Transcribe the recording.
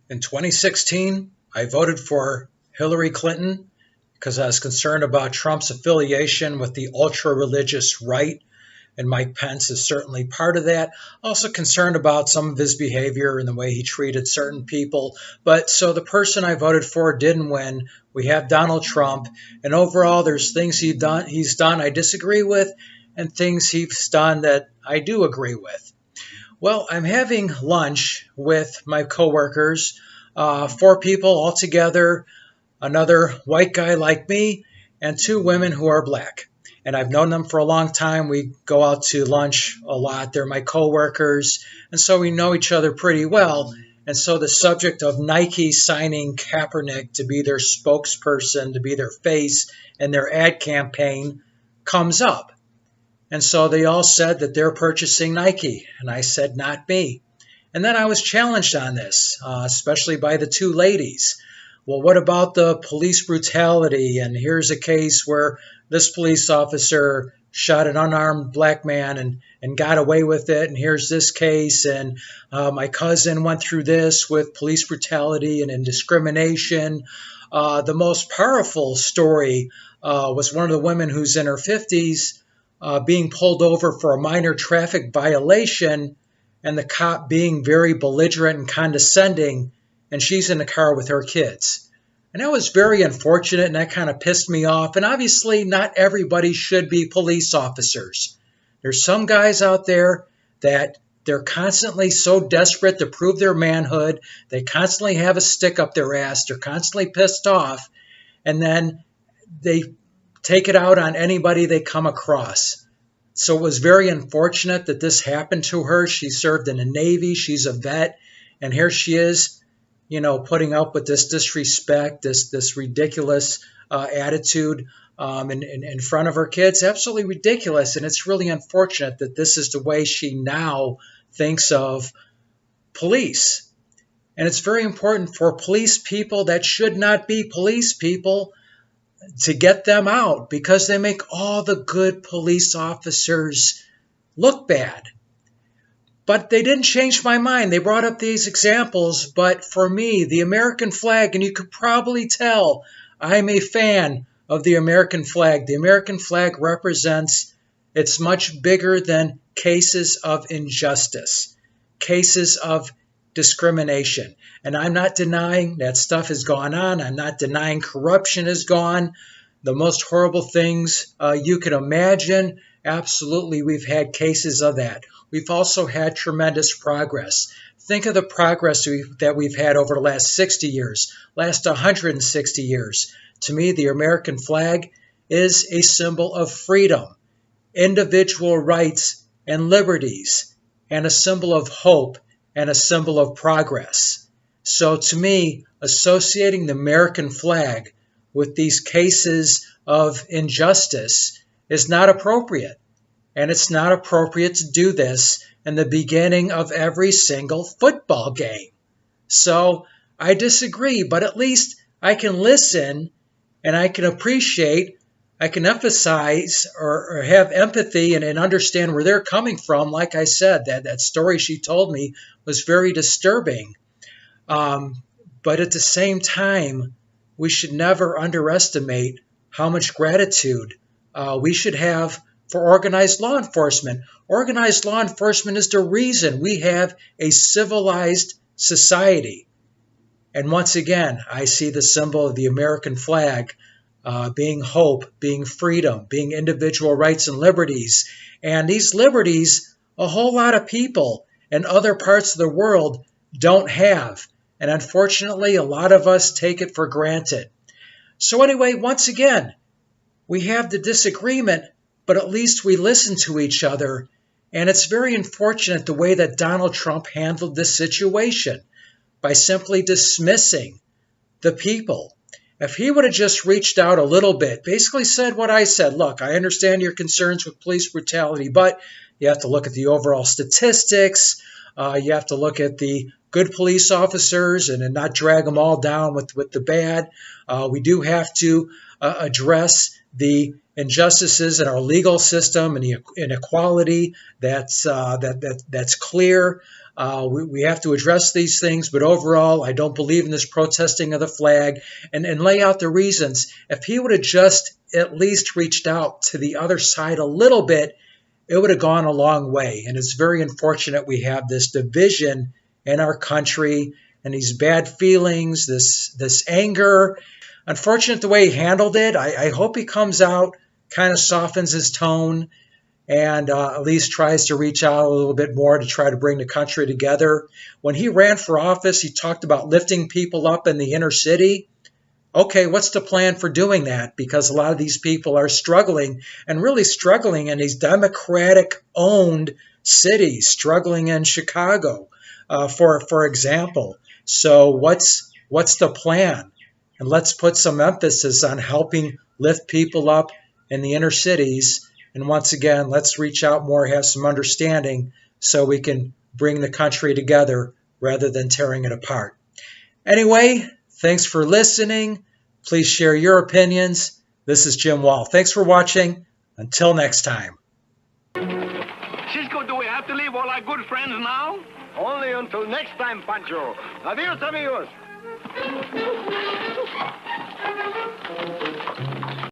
In 2016, I voted for Hillary Clinton because I was concerned about Trump's affiliation with the ultra-religious right, and Mike Pence is certainly part of that. Also concerned about some of his behavior and the way he treated certain people. But so the person I voted for didn't win. We have Donald Trump, and overall there's things he's done I disagree with, and things he's done that I do agree with. Well, I'm having lunch with my coworkers, four people altogether, another white guy like me, and two women who are black. And I've known them for a long time. We go out to lunch a lot. They're my coworkers, and so we know each other pretty well. And so the subject of Nike signing Kaepernick to be their spokesperson, to be their face in their ad campaign comes up. And so they all said that they're purchasing Nike. And I said, not me. And then I was challenged on this, especially by the two ladies. Well, what about the police brutality? And here's a case where this police officer shot an unarmed black man and got away with it. And here's this case. And my cousin went through this with police brutality and discrimination. The most powerful story was one of the women who's in her 50s being pulled over for a minor traffic violation, and the cop being very belligerent and condescending, and she's in the car with her kids. And that was very unfortunate, and that kind of pissed me off. And obviously, not everybody should be police officers. There's some guys out there that they're constantly so desperate to prove their manhood. They constantly have a stick up their ass. They're constantly pissed off. And then they take it out on anybody they come across. So it was very unfortunate that this happened to her. She served in the Navy. She's a vet. And here she is, putting up with this disrespect, this ridiculous attitude in front of her kids. Absolutely ridiculous. And it's really unfortunate that this is the way she now thinks of police. And it's very important for police people that should not be police people to get them out, because they make all the good police officers look bad. But they didn't change my mind. They brought up these examples, but for me, the American flag, and you could probably tell I'm a fan of the American flag. The American flag represents, it's much bigger than cases of injustice, cases of discrimination. And I'm not denying that stuff has gone on. I'm not denying corruption is gone. The most horrible things you could imagine. Absolutely, we've had cases of that. We've also had tremendous progress. Think of the progress that we've had over the last 60 years, last 160 years. To me, the American flag is a symbol of freedom, individual rights and liberties, and a symbol of hope and a symbol of progress. So to me, associating the American flag with these cases of injustice is not appropriate. And it's not appropriate to do this in the beginning of every single football game. So I disagree, but at least I can listen and I can appreciate, I can emphasize or have empathy and understand where they're coming from. Like I said, that story she told me was very disturbing. But at the same time, we should never underestimate how much gratitude we should have for organized law enforcement. Organized law enforcement is the reason we have a civilized society. And once again, I see the symbol of the American flag being hope, being freedom, being individual rights and liberties. And these liberties, a whole lot of people in other parts of the world don't have. And unfortunately, a lot of us take it for granted. So anyway, once again, we have the disagreement, but at least we listen to each other. And it's very unfortunate the way that Donald Trump handled this situation by simply dismissing the people. If he would have just reached out a little bit, basically said what I said, look, I understand your concerns with police brutality, but you have to look at the overall statistics. You have to look at the good police officers and not drag them all down with the bad. We do have to address the injustices in our legal system and the inequality that's clear. We have to address these things, but overall, I don't believe in this protesting of the flag and lay out the reasons. If he would have just at least reached out to the other side a little bit, it would have gone a long way. And it's very unfortunate we have this division in our country and these bad feelings, this anger. Unfortunate the way he handled it. I hope he comes out, kind of softens his tone, and at least tries to reach out a little bit more to try to bring the country together. When he ran for office, he talked about lifting people up in the inner city. Okay, what's the plan for doing that? Because a lot of these people are struggling, and really struggling in these Democratic-owned cities, struggling in Chicago, for example. So what's the plan? And let's put some emphasis on helping lift people up in the inner cities. And once again, let's reach out more, have some understanding so we can bring the country together rather than tearing it apart. Anyway, thanks for listening. Please share your opinions. This is Jim Wall. Thanks for watching. Until next time. Cisco, do we have to leave all our good friends now? Only until next time, Pancho. Adios, amigos.